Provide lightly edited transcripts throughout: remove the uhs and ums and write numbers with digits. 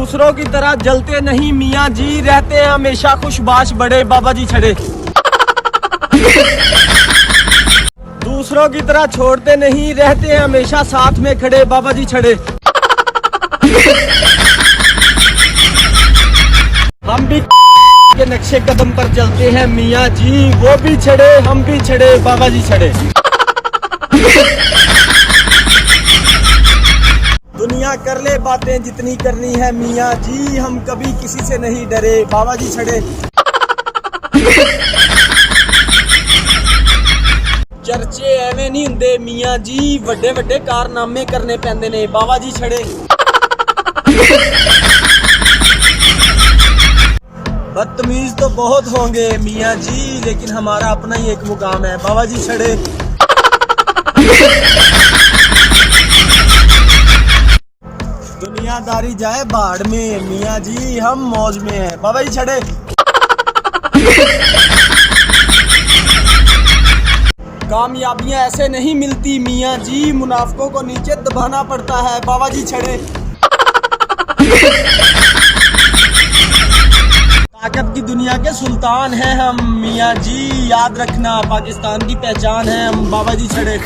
दूसरों की तरह जलते नहीं मियाँ जी, रहते हैं हमेशा खुशबाश बड़े बाबा जी छड़े। दूसरों की तरह छोड़ते नहीं, रहते हैं हमेशा साथ में खड़े बाबा जी छड़े। हम भी के नक्शे कदम पर चलते हैं मियाँ जी, वो भी छड़े हम भी छड़े बाबा जी छड़े। दुनिया कर ले बातें जितनी करनी है मियाँ जी, हम कभी किसी से नहीं डरे बाबा जी छड़े। चर्चे एवें नहीं हुंदे मियाँ जी, वड्डे वड्डे कारनामे करने पैंदे ने बाबा जी छड़े। बदतमीज तो बहुत होंगे मियाँ जी, लेकिन हमारा अपना ही एक मुकाम है बाबा जी छड़े। दुनियादारी जाए बाढ़ में मियाँ जी, हम मौज में हैं बाबा जी छड़े। कामयाबियां ऐसे नहीं मिलती मियाँ जी, मुनाफिकों को नीचे दबाना पड़ता है बाबा जी छड़े। ताकत की दुनिया के सुल्तान हैं हम मियाँ जी, याद रखना पाकिस्तान की पहचान है हम बाबा जी छड़े।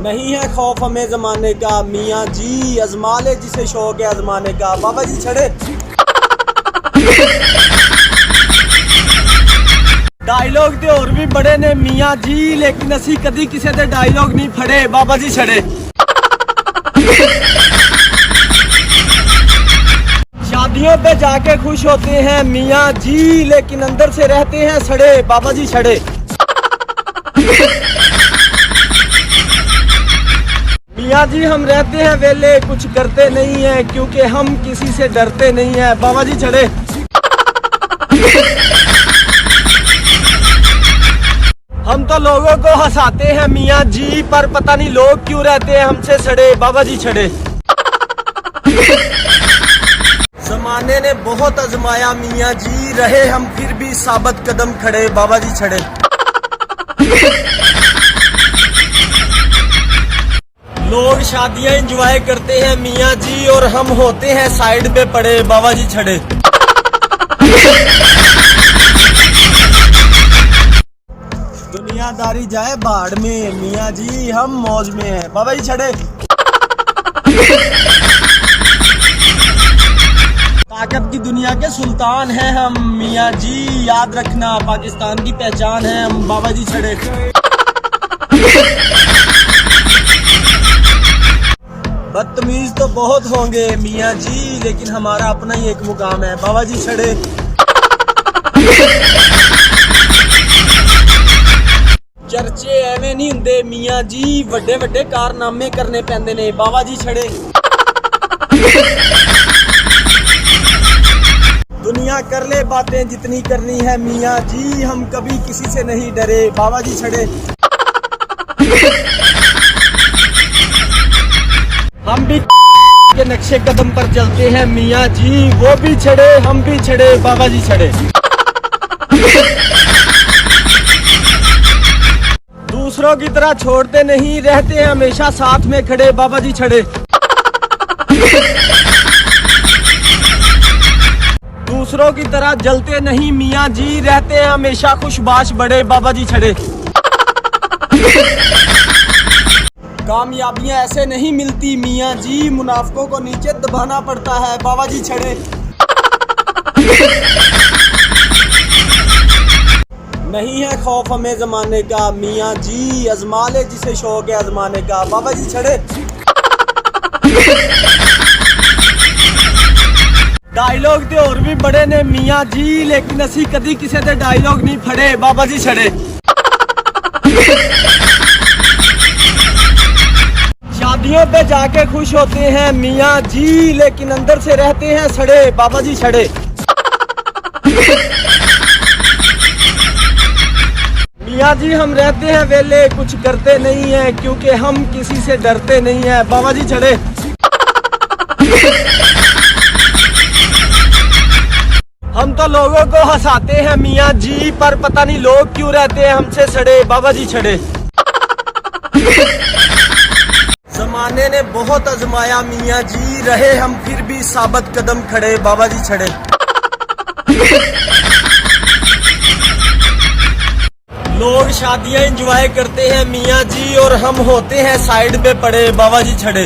नहीं है खौफ हमें जमाने का मियाँ जी, अजमा ले जिसे शौक है आजमाने का बाबा जी छड़े। डायलॉग दे और भी बड़े ने मियाँ जी, लेकिन असी कदी किसी दे डायलॉग नहीं फड़े बाबा जी छड़े। शादियों पे जाके खुश होते हैं मियाँ जी, लेकिन अंदर से रहते हैं सड़े बाबा जी छड़े। मियाँ जी हम रहते हैं वेले कुछ करते नहीं है, क्योंकि हम किसी से डरते नहीं है बाबा जी छड़े। हम तो लोगों को हंसाते हैं मियाँ जी, पर पता नहीं लोग क्यों रहते हैं हमसे सड़े बाबा जी छड़े। जमाने ने बहुत आजमाया मियाँ जी, रहे हम फिर भी साबित कदम खड़े बाबा जी छड़े। लोग शादियां एंजॉय करते हैं मियाँ जी, और हम होते हैं साइड पे पड़े बाबा जी छड़े। दुनियादारी जाए बाढ़ में मियाँ जी, हम मौज में हैं बाबा जी छड़े। ताकत की दुनिया के सुल्तान हैं हम मियाँ जी, याद रखना पाकिस्तान की पहचान है हम बाबा जी छड़े। बदतमीज तो बहुत होंगे मियाँ जी, लेकिन हमारा अपना ही एक मुकाम है बाबा जी छड़े। चर्चे एवें नहीं हुंदे मियाँ जी, वड्डे वड्डे कारनामे करने पैंदे ने बाबा जी छड़े। दुनिया कर ले बातें जितनी करनी है मियाँ जी, हम कभी किसी से नहीं डरे बाबा जी छड़े। हम भी के नक्शे कदम पर चलते हैं मियाँ जी, वो भी छड़े हम भी छड़े बाबा जी छड़े। दूसरों की तरह छोड़ते नहीं, रहते हैं हमेशा साथ में खड़े बाबा जी छड़े। दूसरों की तरह जलते नहीं मियाँ जी, रहते हैं हमेशा खुशबाश बड़े बाबा जी छड़े। कामयाबियां ऐसे नहीं मिलती मियाँ जी, मुनाफिकों को नीचे दबाना पड़ता है बाबा जी छड़े। नहीं है खौफ हमें जमाने का मियाँ जी, अजमा ले जिसे शौक है आजमाने का बाबा जी छड़े। डायलॉग दे और भी बड़े ने मियाँ जी, लेकिन असी कदी किसी दे डायलॉग नहीं फड़े बाबा जी छड़े। शादियों पे जाके खुश होते हैं मियाँ जी, लेकिन अंदर से रहते हैं सड़े बाबा जी छड़े। मियाँ जी हम रहते हैं वेले कुछ करते नहीं है, क्योंकि हम किसी से डरते नहीं है बाबा जी छड़े। हम तो लोगों को हंसाते हैं मियाँ जी, पर पता नहीं लोग क्यों रहते हैं हमसे सड़े बाबा जी छड़े। जमाने ने बहुत आजमाया मियाँ जी, रहे हम फिर भी साबित कदम खड़े, बाबा जी छड़े। लोग शादियां एंजॉय करते हैं मियाँ जी, और हम होते हैं साइड पे पड़े, बाबा जी छड़े।